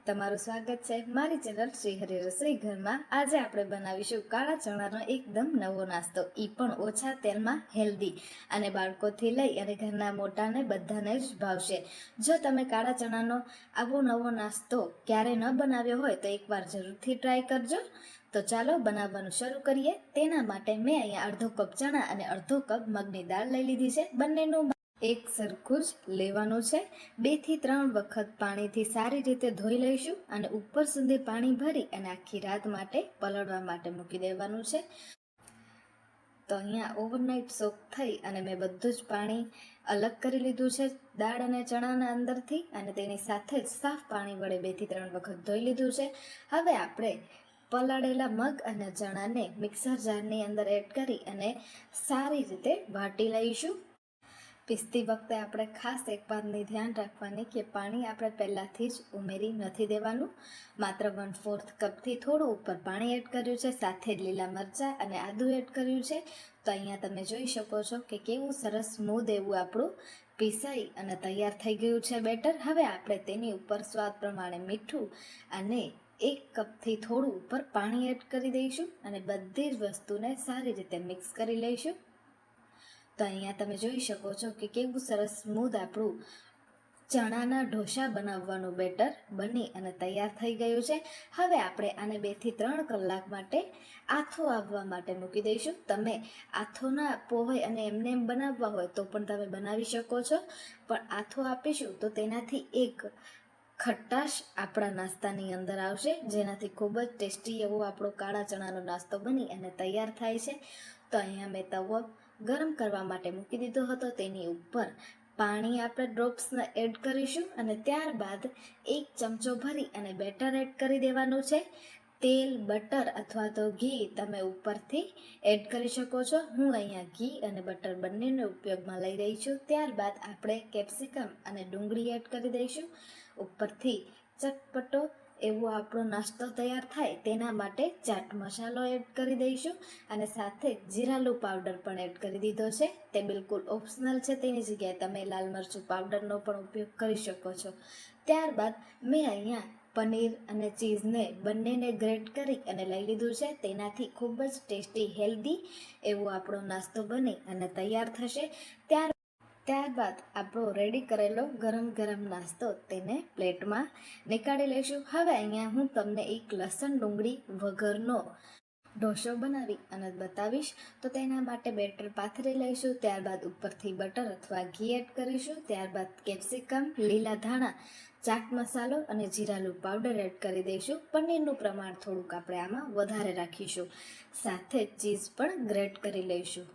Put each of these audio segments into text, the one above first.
તમારું સ્વાગત છે મારી ચેનલ શ્રી હરિ રસોઈ ઘરમાં। આજે આપણે બનાવીશું કાળા ચણાનો એકદમ નવો નાસ્તો, ઈ પણ ઓછા તેલમાં હેલ્ધી અને બાળકોથી લઈ અને ઘરના મોટાને બધાને જ ભાવશે। જો તમે કાળા ચણાનો આવો નવો નાસ્તો ક્યારે ન બનાવ્યો હોય તો એકવાર જરૂરથી ટ્રાય કરજો। તો ચાલો બનાવવાનું શરૂ કરીએ। તેના માટે મેં અહીંયા અડધો કપ ચણા અને અડધો કપ મગની દાળ લઈ લીધી છે। બંનેનું એક સરખું જ લેવાનું છે। 2 થી 3 વખત પાણીથી સારી રીતે ધોઈ લઈશું અને ઉપર સુધી પાણી ભરી અને આખી રાત માટે પલળવા માટે મૂકી દેવાનું છે। તો અહીંયા ઓવરનાઇટ સોક થઈ અને મેં બધું જ પાણી અલગ કરી લીધું છે દાળ અને ચણાના અંદરથી, અને તેની સાથે જ સાફ પાણી વડે 2 થી 3 વખત ધોઈ લીધું છે। હવે આપણે પલાળેલા મગ અને ચણાને મિક્સર જારની અંદર એડ કરી અને સારી રીતે વાટી લઈશું। પીસતી વખતે આપણે ખાસ એક વાતની ધ્યાન રાખવાની કે પાણી આપણે પહેલાંથી જ ઉમેરી નથી દેવાનું। માત્ર 1/4 કપથી થોડું ઉપર પાણી એડ કર્યું છે, સાથે જ લીલા મરચાં અને આદું એડ કર્યું છે। તો અહીંયા તમે જોઈ શકો છો કે કેવું સરસ સ્મૂધ એવું આપણું પીસાઈ અને તૈયાર થઈ ગયું છે બેટર। હવે આપણે તેની ઉપર સ્વાદ પ્રમાણે મીઠું અને 1 કપથી થોડું ઉપર પાણી એડ કરી દઈશું અને બધી જ વસ્તુને સારી રીતે મિક્સ કરી લઈશું। તો અહીંયા તમે જોઈ શકો છો કે કેવું સરસ સ્મૂધ આપણું ચણાના ઢોસા બનાવવાનું બેટર બની અને તૈયાર થઈ ગયું છે। હવે આપણે આને 2 થી 3 કલાક માટે આથો આવવા માટે મૂકી દઈશું। તમે આથો ના આપવો હોય અને એમને એમ બનાવવા હોય તો પણ તમે બનાવી શકો છો, પણ આથો આપીશું તો તેનાથી એક ખટાશ આપણા નાસ્તાની અંદર આવશે, જેનાથી ખૂબ જ ટેસ્ટી એવો આપણો કાળા ચણાનો નાસ્તો બની અને તૈયાર થાય છે। તો અહીંયા મેં તવો ગરમ કરવા માટે મૂકી દીધો હતો, તેની ઉપર પાણી આપણે ડ્રોપ્સને એડ કરીશું અને ત્યારબાદ 1 ચમચો ભરી અને બેટર એડ કરી દેવાનું છે। તેલ, બટર અથવા તો ઘી તમે ઉપરથી એડ કરી શકો છો। હું અહીંયા ઘી અને બટર બંનેને ઉપયોગમાં લઈ રહી છું। ત્યારબાદ આપણે કેપ્સિકમ અને ડુંગળી એડ કરી દઈશું। ઉપરથી ચટપટો એવો આપણો નાસ્તો તૈયાર થાય તેના માટે ચાટ મસાલો એડ કરી દઈશું અને સાથે જીરાલું પાવડર પણ એડ કરી દીધો છે। તે બિલકુલ ઓપ્શનલ છે, તેની જગ્યાએ તમે લાલ મરચું પાવડરનો પણ ઉપયોગ કરી શકો છો। ત્યારબાદ મેં અહીંયા પનીર અને ચીઝને બંનેને ગ્રેટ કરી અને લઈ લીધું છે। તેનાથી ખૂબ જ ટેસ્ટી હેલ્ધી એવો આપણો નાસ્તો બની અને તૈયાર થશે। ત્યારબાદ આપણો રેડી કરેલો ગરમ નાસ્તો તેને પ્લેટમાં નીકાળી લઈશું। હવે અહીંયા હું તમને એક લસણ ડુંગળી વગરનો ઢોસો બનાવી અને બતાવીશ। તો તેના માટે બેટર પાથરી લઈશું, ત્યારબાદ ઉપરથી બટર અથવા ઘી એડ કરીશું, ત્યારબાદ કેપ્સિકમ, લીલા ધાણા, ચાટ મસાલો અને જીરાલું પાવડર એડ કરી દઈશું। પનીરનું પ્રમાણ થોડુંક આપણે આમાં વધારે રાખીશું, સાથે ચીઝ પણ ગ્રેટ કરી લઈશું।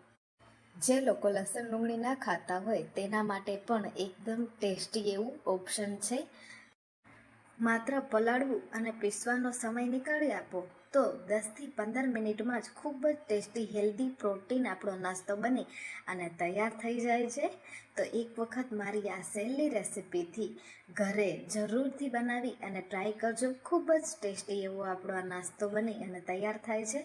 જે લોકો લસણ ડુંગળી ના ખાતા હોય તેના માટે પણ એકદમ ટેસ્ટી એવું ઓપ્શન છે। માત્ર પલાળવું અને પીસવાનો સમય નીકાળી આપો તો 10 થી 15 મિનિટમાં જ ખૂબ જ ટેસ્ટી હેલ્ધી પ્રોટીન આપણો નાસ્તો બની અને તૈયાર થઈ જાય છે। તો એક વખત મારી આ સહેલી રેસિપીથી ઘરે જરૂરથી બનાવી અને ટ્રાય કરજો। ખૂબ જ ટેસ્ટી એવો આપણો આ નાસ્તો બની અને તૈયાર થાય છે।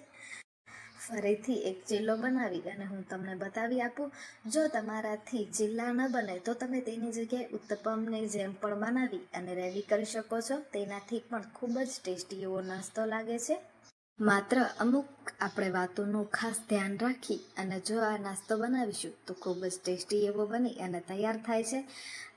ફરીથી એક ચીલો બનાવી અને હું તમને બતાવી આપું। જો તમારાથી ચીલા ન બને તો તમે તેની જગ્યાએ ઉત્તપમની જેમ પણ બનાવી અને રેડી કરી શકો છો, તેનાથી પણ ખૂબ જ ટેસ્ટી એવો નાસ્તો લાગે છે। માત્ર અમુક આપણે વાતોનું ખાસ ધ્યાન રાખી અને જો આ નાસ્તો બનાવીશું તો ખૂબ જ ટેસ્ટી એવો બની અને તૈયાર થાય છે।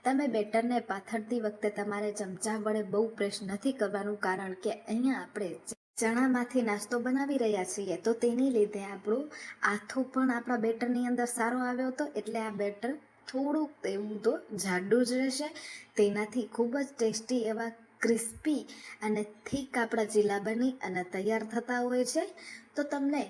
તમે બેટરને પાથરતી વખતે તમારે ચમચા વડે બહુ પ્રેસ નથી કરવાનું, કારણ કે અહીંયા આપણે ચણામાંથી નાસ્તો બનાવી રહ્યા છીએ તો તેની લીધે આપણું આથો પણ આપણા બેટરની અંદર સારો આવ્યો હતો, એટલે આ બેટર થોડુંક એવું તો જાડું જ રહેશે। તેનાથી ખૂબ જ ટેસ્ટી એવા ક્રિસ્પી અને થીક આપણા ચીલા બની અને તૈયાર થતા હોય છે। તો તમને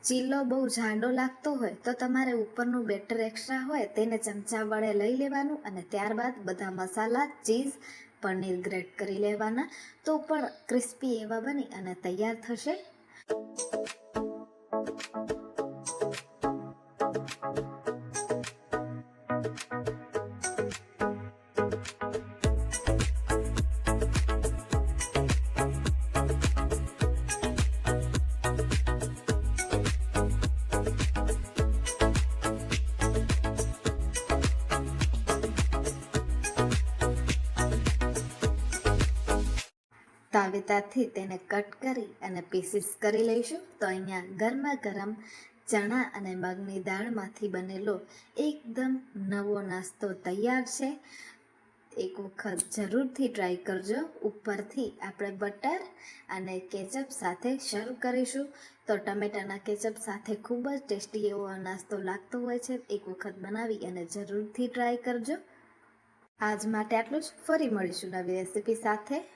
ચીલો બહુ જાડો લાગતો હોય તો તમારે ઉપરનું બેટર એક્સ્ટ્રા હોય તેને ચમચા વડે લઈ લેવાનું અને ત્યારબાદ બધા મસાલા, ચીઝ, પનીર ગ્રેટ કરી લેવાના, તો પણ ક્રિસ્પી એવા બની અને તૈયાર થશે। તાવેતાથી તેને કટ કરી અને પીસીસ કરી લઈશું. તો અહીંયા ગરમા ગરમ ચણા અને મગની દાળમાંથી બનેલો એકદમ નવો નાસ્તો તૈયાર છે. એક વખત જરૂરથી ટ્રાય કરજો. ઉપરથી આપણે બટર અને કેચઅપ સાથે સર્વ કરીશું. તો ટમેટાના કેચઅપ સાથે ખૂબ જ ટેસ્ટી એવો આ નાસ્તો લાગતો હોય છે. એક વખત બનાવી અને જરૂરથી ટ્રાય કરજો. આજ માટે આટલું જ. ફરી મળીશું નવી રેસીપી સાથે.